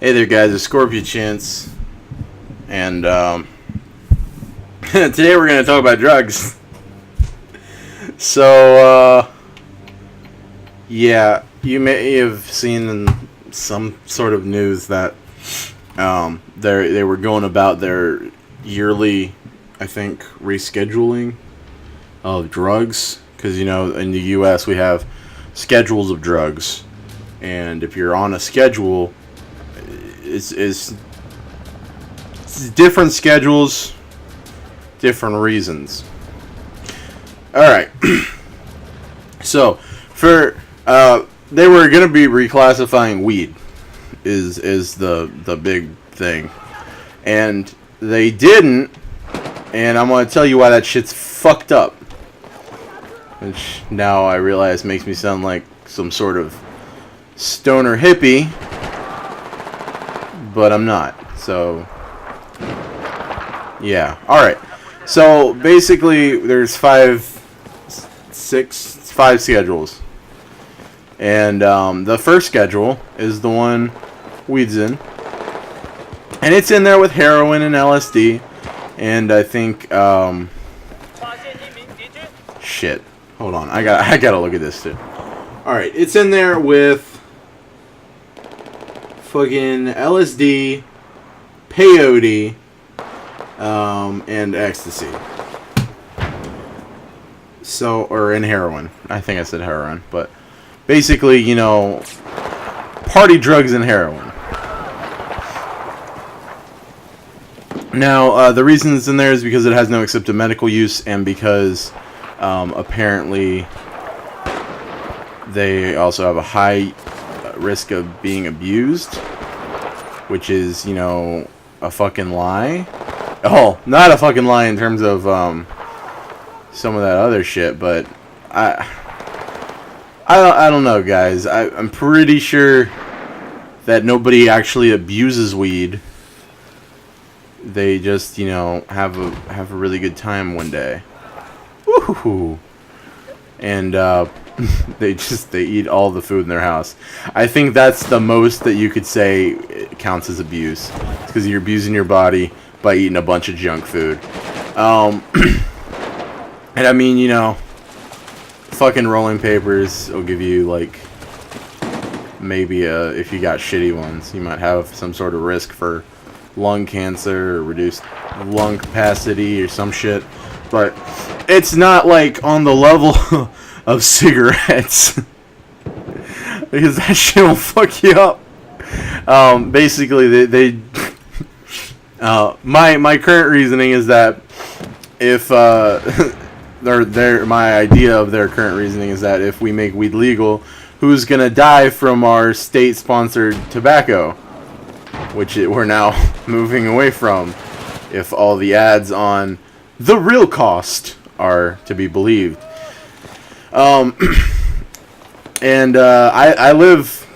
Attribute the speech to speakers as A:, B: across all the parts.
A: Hey there, guys. It's Scorpion Chance, and today we're going to talk about drugs. So, yeah, you may have seen in some sort of news that they were going about their yearly, I think, rescheduling of drugs, because in the U.S. we have schedules of drugs, and if you're on a schedule, it's different schedules, different reasons. All right. So they were gonna be reclassifying weed, is the big thing, and they didn't, and I'm gonna tell you why that shit's fucked up. Which now I realize makes me sound like some sort of stoner hippie, but I'm not. So, yeah. Alright. So, basically, there's five schedules. And the first schedule is the one weed's in. And it's in there with heroin and LSD. And I think, shit. Hold on. I gotta look at this, too. Alright. It's in there with fucking LSD, peyote, and ecstasy. So, or in heroin. I think I said heroin, but basically, party drugs and heroin. Now, the reason it's in there is because it has no accepted medical use, and because apparently they also have a high risk of being abused, which is, a fucking lie. Oh, not a fucking lie in terms of some of that other shit, but I don't know, guys. I'm pretty sure that nobody actually abuses weed. They just, have a really good time one day. Woohoo! And they eat all the food in their house. I think that's the most that you could say counts as abuse. It's because you're abusing your body by eating a bunch of junk food. And I mean, fucking rolling papers will give you, like, maybe if you got shitty ones, you might have some sort of risk for lung cancer or reduced lung capacity or some shit. But it's not, like, on the level of cigarettes. Because that shit will fuck you up. Basically, my current reasoning is that if my idea of their current reasoning is that if we make weed legal, who's gonna die from our state-sponsored tobacco, which we're now moving away from, if all the ads on the real cost are to be believed. And I live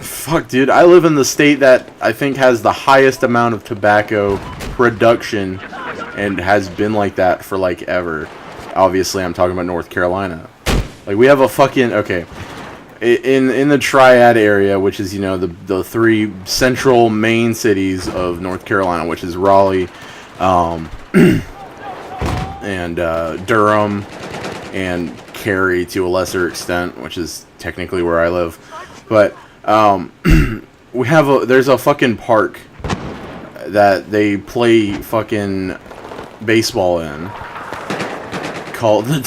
A: in the state that I think has the highest amount of tobacco production, and has been like that for like ever. Obviously, I'm talking about North Carolina. Like, we have a fucking, okay, in the Triad area, which is, the three central main cities of North Carolina, which is Raleigh, and Durham, and Cary to a lesser extent, which is technically where I live. But there's a fucking park that they play fucking baseball in, called the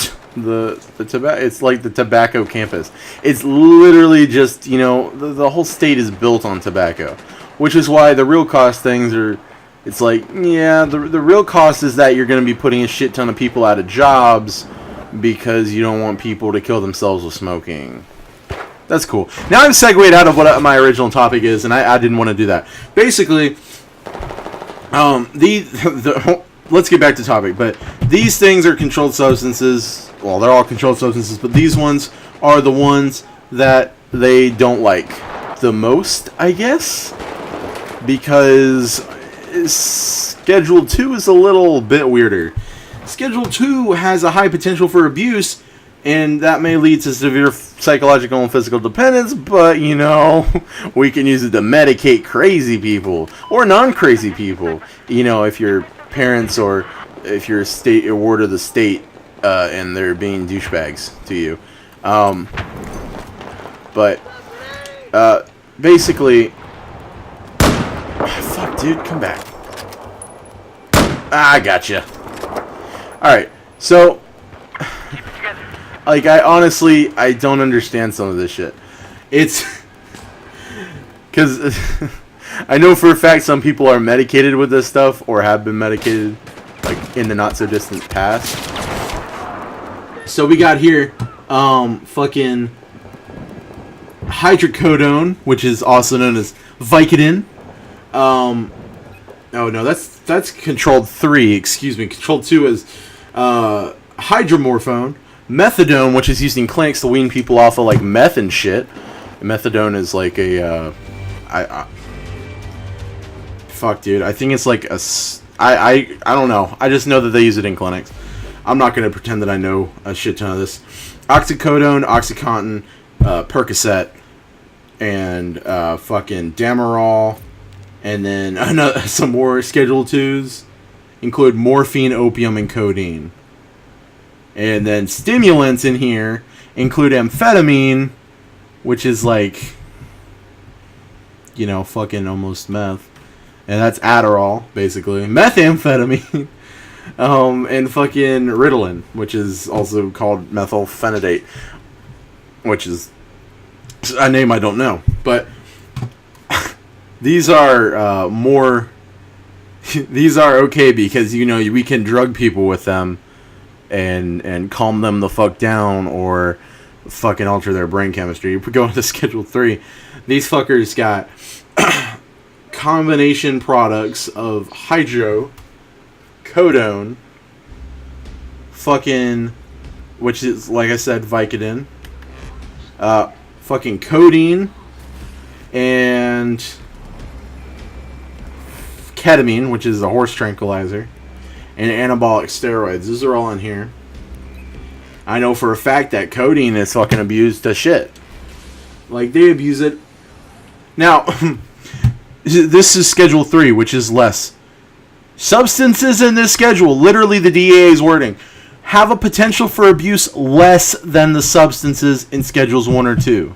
A: tobacco. It's like the tobacco campus. It's literally just, the whole state is built on tobacco, which is why the real cost things are. It's like, yeah, the real cost is that you're going to be putting a shit ton of people out of jobs because you don't want people to kill themselves with smoking. That's cool. Now I'm segued out of what my original topic is, and I didn't want to do that. Basically, let's get back to topic. But these things are controlled substances. Well, they're all controlled substances, but these ones are the ones that they don't like the most, I guess, because Schedule 2 is a little bit weirder. Schedule 2 has a high potential for abuse And that may lead to severe psychological and physical dependence, but, you know, we can use it to medicate crazy people or non-crazy people. You know, if your parents or if you're a ward of the state and they're being douchebags to you. But, basically... Fuck, dude, come back. I gotcha. Alright, so... Like, I don't understand some of this shit. It's... Because I know for a fact some people are medicated with this stuff, or have been medicated, like, in the not-so-distant past. So we got here, fucking hydrocodone, which is also known as Vicodin. Oh, no, that's controlled 3, excuse me. Controlled 2 is, hydromorphone. Methadone, which is used in clinics to wean people off of, like, meth and shit. Methadone is like a, fuck, dude. I think it's like a... I don't know. I just know that they use it in clinics. I'm not going to pretend that I know a shit ton of this. Oxycodone, Oxycontin, Percocet, and fucking Demerol. And then some more Schedule 2s. Include morphine, opium, and codeine. And then stimulants in here include amphetamine, which is like, you know, fucking almost meth. And that's Adderall, basically. Methamphetamine. And fucking Ritalin, which is also called methylphenidate. Which is a name I don't know. But these are more... These are okay because, you know, we can drug people with them. And calm them the fuck down or fucking alter their brain chemistry. You go into Schedule 3. These fuckers got combination products of hydrocodone, fucking, which is, like I said, Vicodin, fucking codeine, and ketamine, which is a horse tranquilizer. And anabolic steroids. Those are all in here. I know for a fact that codeine is fucking abused to shit. Like, they abuse it. Now, this is Schedule 3, which is less. Substances in this schedule, literally the DEA's wording, have a potential for abuse less than the substances in Schedules 1 or 2.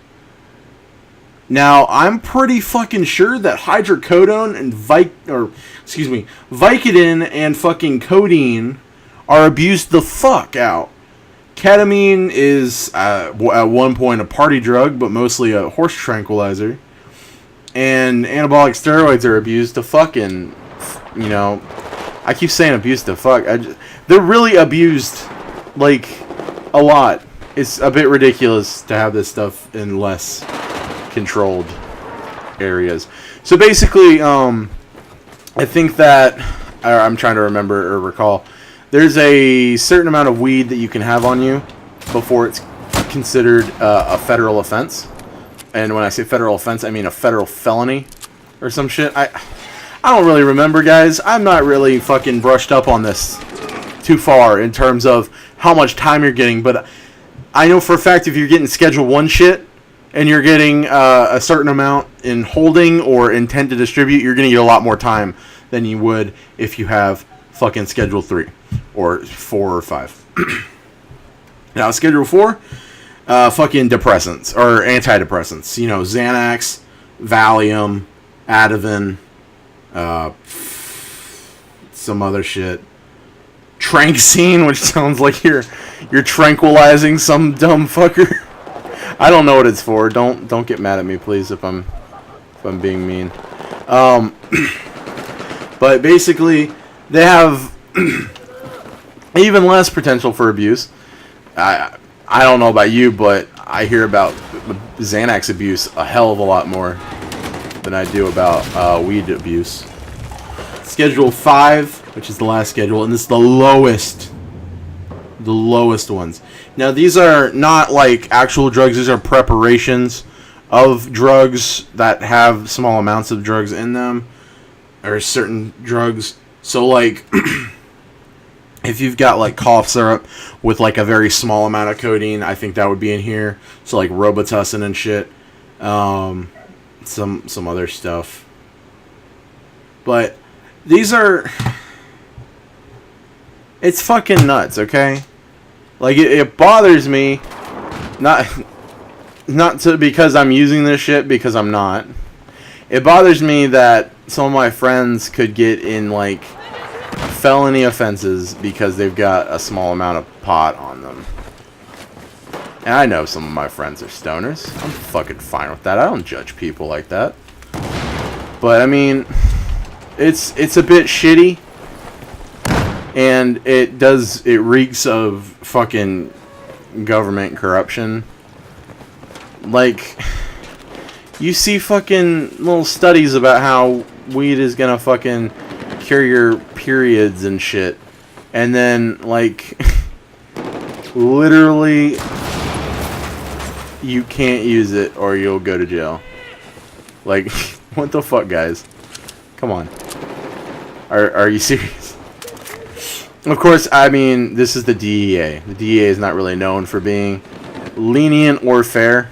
A: Now, I'm pretty fucking sure that hydrocodone and Vicodin and fucking codeine are abused the fuck out. Ketamine is, at one point, a party drug, but mostly a horse tranquilizer. And anabolic steroids are abused to fucking, you know, I keep saying abused to fuck. They're really abused, like, a lot. It's a bit ridiculous to have this stuff in less controlled areas. So basically, I think that, I'm trying to remember or recall, there's a certain amount of weed that you can have on you before it's considered a federal offense. And when I say federal offense, I mean a federal felony or some shit. I don't really remember, guys. I'm not really fucking brushed up on this too far in terms of how much time you're getting, but I know for a fact if you're getting Schedule 1 shit, and you're getting a certain amount in holding or intent to distribute, you're going to get a lot more time than you would if you have fucking Schedule 3 or 4 or 5. Now, Schedule 4, fucking depressants or antidepressants. You know, Xanax, Valium, Ativan, some other shit. Tranxene, which sounds like you're tranquilizing some dumb fucker. I don't know what it's for. Don't get mad at me, please, if I'm being mean. But basically, they have even less potential for abuse. I don't know about you, but I hear about Xanax abuse a hell of a lot more than I do about weed abuse. Schedule 5, which is the last schedule, and this is the lowest ones. Now, these are not like actual drugs. These are preparations of drugs that have small amounts of drugs in them, or certain drugs. So, like, If you've got like cough syrup with like a very small amount of codeine, I think that would be in here. So like Robitussin and shit. Some other stuff. But these are... It's fucking nuts, okay? Like, it bothers me. Not because I'm using this shit, because I'm not. It bothers me that some of my friends could get in, like, felony offenses because they've got a small amount of pot on them. And I know some of my friends are stoners. I'm fucking fine with that. I don't judge people like that. But, I mean, it's a bit shitty. And it reeks of fucking government corruption. Like, you see fucking little studies about how weed is gonna fucking cure your periods and shit. And then, like, literally, you can't use it or you'll go to jail. Like, what the fuck, guys? Come on. Are you serious? Of course, I mean, this is the DEA. The DEA is not really known for being lenient or fair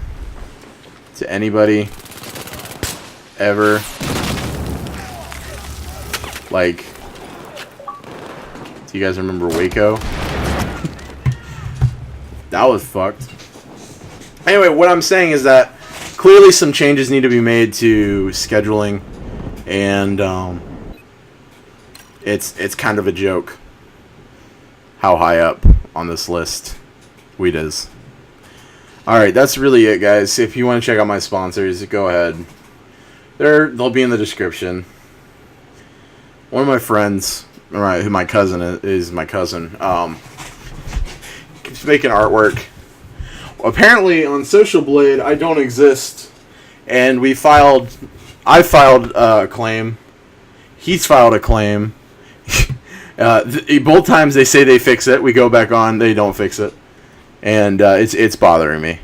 A: to anybody ever. Like, do you guys remember Waco? That was fucked. Anyway, what I'm saying is that clearly some changes need to be made to scheduling, and it's kind of a joke how high up on this list weed is. Alright, that's really it, guys. If you want to check out my sponsors, go ahead. They'll be in the description. One of my friends, right, who my cousin is my cousin, keeps making artwork. Apparently, on Social Blade, I don't exist, and I filed a claim. He's filed a claim. Both times they say they fix it, we go back on, they don't fix it, and it's bothering me.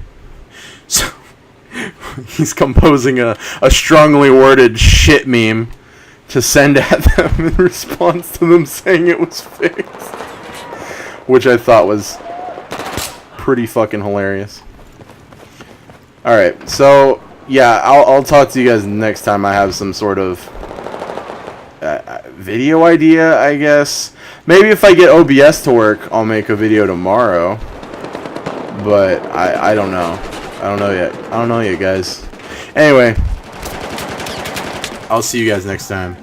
A: So he's composing a strongly worded shit meme to send at them in response to them saying it was fixed, which I thought was pretty fucking hilarious. All right, so yeah, I'll talk to you guys next time I have some sort of video idea, I guess. Maybe if I get OBS to work, I'll make a video tomorrow. But I don't know. I don't know yet, guys. Anyway, I'll see you guys next time.